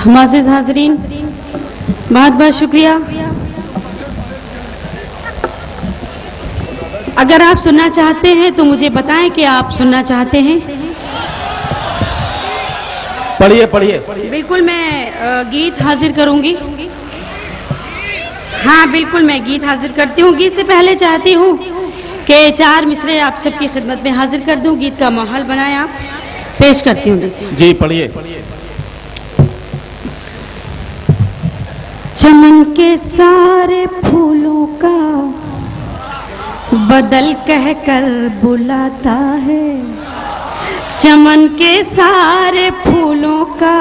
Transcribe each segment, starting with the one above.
मुअज़्ज़िज़ हाज़रीन, बहुत बहुत शुक्रिया। अगर आप सुनना चाहते हैं तो मुझे बताएं कि आप सुनना चाहते हैं। पढ़िए पढ़िए। बिल्कुल, मैं गीत हाजिर करूंगी। हाँ बिल्कुल, मैं गीत हाजिर करती हूँ। गीत से पहले चाहती हूँ कि 4 मिसरे आप सबकी खिदमत में हाजिर कर दूँ। गीत का माहौल बनाए, आप पेश करती हूँ। जी पढ़िए। चमन के सारे फूलों का बदल कह कर बुलाता है, चमन के सारे फूलों का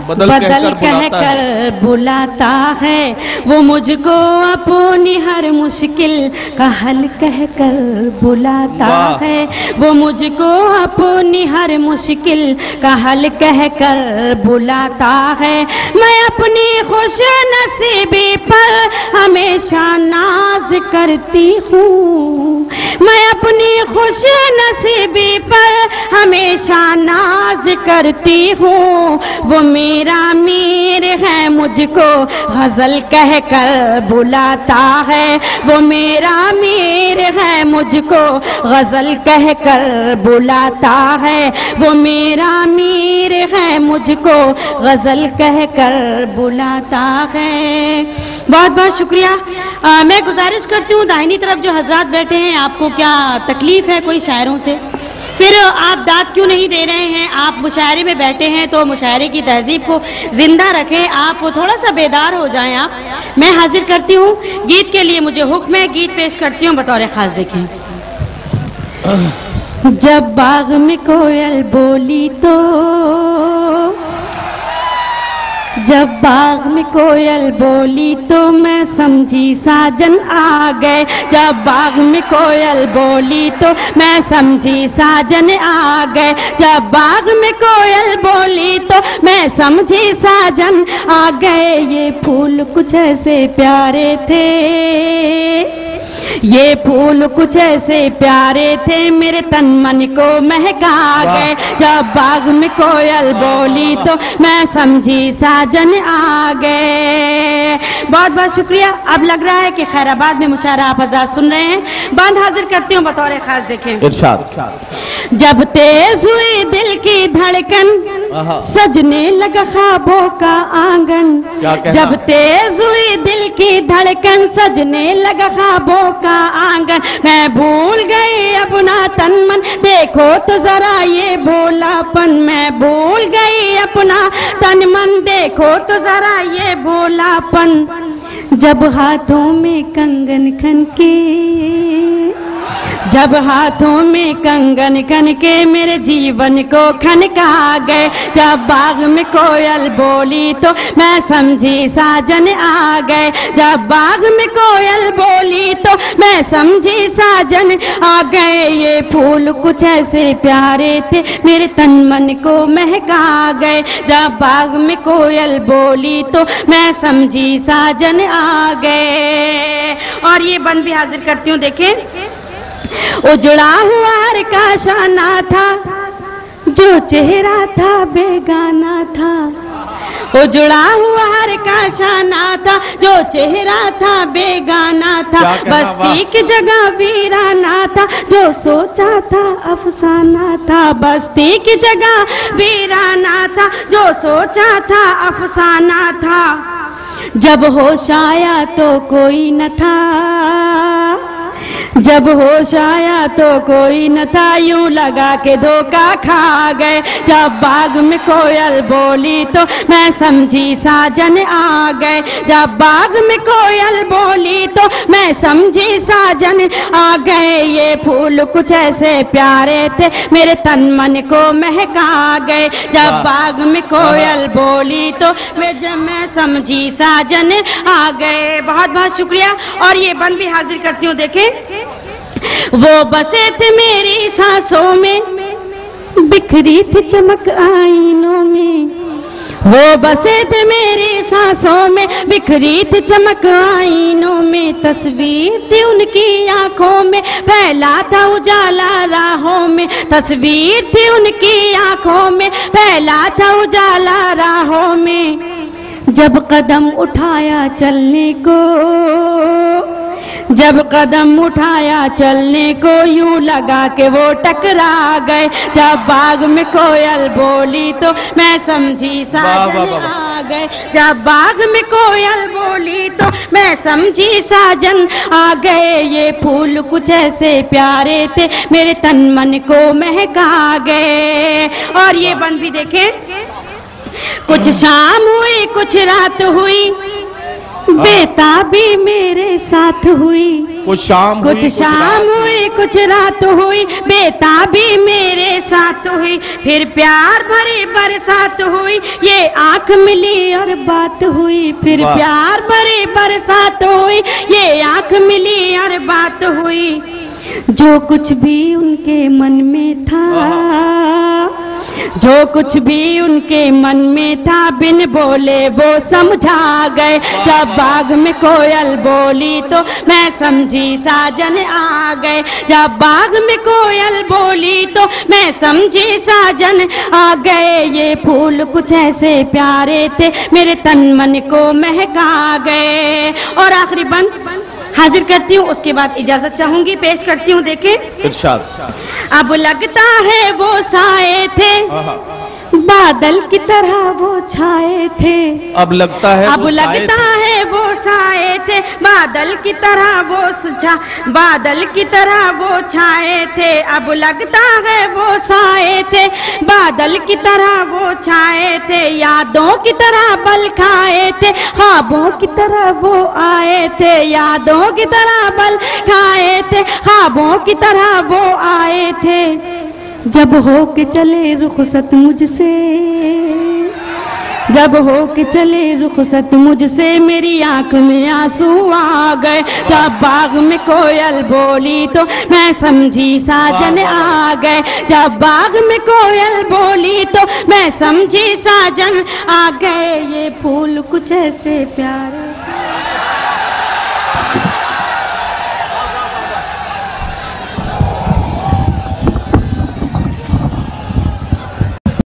बदल कह कर बुलाता है। वो मुझको अपनी हर मुश्किल का हल कह कर बुलाता है। वो मुझको अपनी हर मुश्किल का हल कह कर बुलाता है। मैं अपनी खुश नसीबी पर हमेशा नाज करती हूँ। मैं अपनी खुश नसीबी पर हमेशा नाज करती हूँ। वो मेरा मीर है, मुझको गजल कह कर बुलाता है। वो मेरा मीर है, मुझको गजल कह कर बुलाता है। वो मेरा मीर है, मुझको गजल कह कर बुलाता है। बहुत बहुत शुक्रिया। मैं गुजारिश करती हूँ, दाहिनी तरफ जो हजरात बैठे हैं, आपको क्या तकलीफ है कोई शायरों से? फिर आप दाद क्यों नहीं दे रहे हैं? आप मुशायरे में बैठे हैं तो मुशायरे की तहजीब को जिंदा रखें, आप थोड़ा सा बेदार हो जाएं। आप मैं हाजिर करती हूँ गीत के लिए, मुझे हुक्म है, गीत पेश करती हूँ बतौर खास। देखें, जब बाग में कोयल बोली तो, जब बाग में कोयल बोली तो मैं समझी साजन आ गए। जब बाग में कोयल बोली तो मैं समझी साजन आ गए। जब बाग में कोयल बोली तो मैं समझी साजन आ गए। ये फूल कुछ ऐसे प्यारे थे, ये फूल कुछ ऐसे प्यारे थे, मेरे तन मन को महका गए। जब बाग में कोयल बोली तो मैं समझी साजन आ गए। बहुत बहुत शुक्रिया। अब लग रहा है कि खैराबाद में मुशायरा आप आजाद सुन रहे हैं। बंद हाजिर करती हूँ बतौर खास। देखें, इरशाद। जब तेज हुई दिल की धड़कन, सजने लगा ख्वाबों का आंगन। जब तेज हुई दिल की धड़कन, सजने लगा ख्वाबों का आंगन। मैं भूल गई अपना तन मन, देखो तो जरा ये भोलापन। मैं भूल गई अपना तन मन, देखो तो जरा ये भोलापन। जब हाथों में कंगन खनके, जब हाथों में कंगन खन के मेरे जीवन को खनका गए। जब बाग में कोयल बोली तो मैं समझी साजन आ गए। जब बाग में कोयल बोली तो मैं समझी साजन आ गए। ये फूल कुछ ऐसे प्यारे थे, मेरे तन मन को महका गए। जब बाग में कोयल बोली तो मैं समझी साजन आ गए। और ये बंद भी हाजिर करती हूँ। देखें, उजड़ा हुआ हर का शाना था, जो चेहरा था बेगाना था। उजड़ा हुआ हर का शाना था, जो चेहरा था बेगाना था। बस्ती की जगह वीराना था, जो सोचा था अफसाना था। बस्ती की जगह वीराना था, जो सोचा था अफसाना था। जब होश आया तो कोई न था, जब होश आया तो कोई न था, यूं लगा के धोखा खा गए। जब बाग में कोयल बोली तो मैं समझी साजन आ गए। जब बाग में कोयल बोली तो मैं समझी साजन आ गए। ये फूल कुछ ऐसे प्यारे थे, मेरे तन मन को महका गए। जब बाग में कोयल बोली तो मैं समझी साजन आ गए। बहुत बहुत शुक्रिया। और ये बंद भी हाजिर करती हूँ। देखें, वो बसे थे मेरी सांसों में, बिखरी थी चमक आईनों में। वो बसे थे मेरी सांसों में, बिखरी थी चमक आईनों में, तस्वीर थी उनकी आंखों में, फैला था उजाला राहों में, तस्वीर थी उनकी आंखों में, फैला था उजाला राहों में। जब कदम उठाया चलने को, जब कदम उठाया चलने को, यूं लगा के वो टकरा गए। जब बाग में कोयल बोली तो मैं समझी साजन आ गए। जब बाग में कोयल बोली तो मैं समझी साजन आ गए। ये फूल कुछ ऐसे प्यारे थे, मेरे तन मन को महका गए। और ये बंद भी देखें। कुछ शाम हुई कुछ रात हुई, बेताबी मेरे साथ हुई। कुछ शाम हुई कुछ रात हुई, बेताबी मेरे साथ हुई। फिर प्यार भरी बरसात हुई, ये आंख मिली और बात हुई। फिर प्यार भरी बरसात हुई, ये आंख मिली और बात हुई। जो कुछ भी उनके मन में था, जो कुछ भी उनके मन में था, बिन बोले वो समझा गए। जब बाग में कोयल बोली तो मैं समझी साजन आ गए। जब बाग में कोयल बोली तो मैं समझी साजन आ गए। ये फूल कुछ ऐसे प्यारे थे, मेरे तन मन को महका गए। और आखिरी बंद हाजिर करती हूँ, उसके बाद इजाजत चाहूंगी, पेश करती हूँ। देखें इरशाद। अब लगता है वो साए थे, बादल की तरह वो छाए थे। अब लगता है वो साए थे, बादल की तरह बादल की तरह वो छाए थे। अब लगता है वो साए थे, बादल की तरह वो छाए थे। यादों की तरह बल खाए थे, ख्वाबों की तरह वो आए थे। यादों की तरह बल खाए थे, ख्वाबों की तरह वो आए थे। जब हो के चले रुखसत मुझसे, जब हो के चले रुखसत मुझसे, मेरी आंख में आंसू आ गए। जब बाग में कोयल बोली तो मैं समझी साजन आ गए। जब बाग में कोयल बोली तो मैं समझी साजन आ गए। ये फूल कुछ ऐसे प्यारे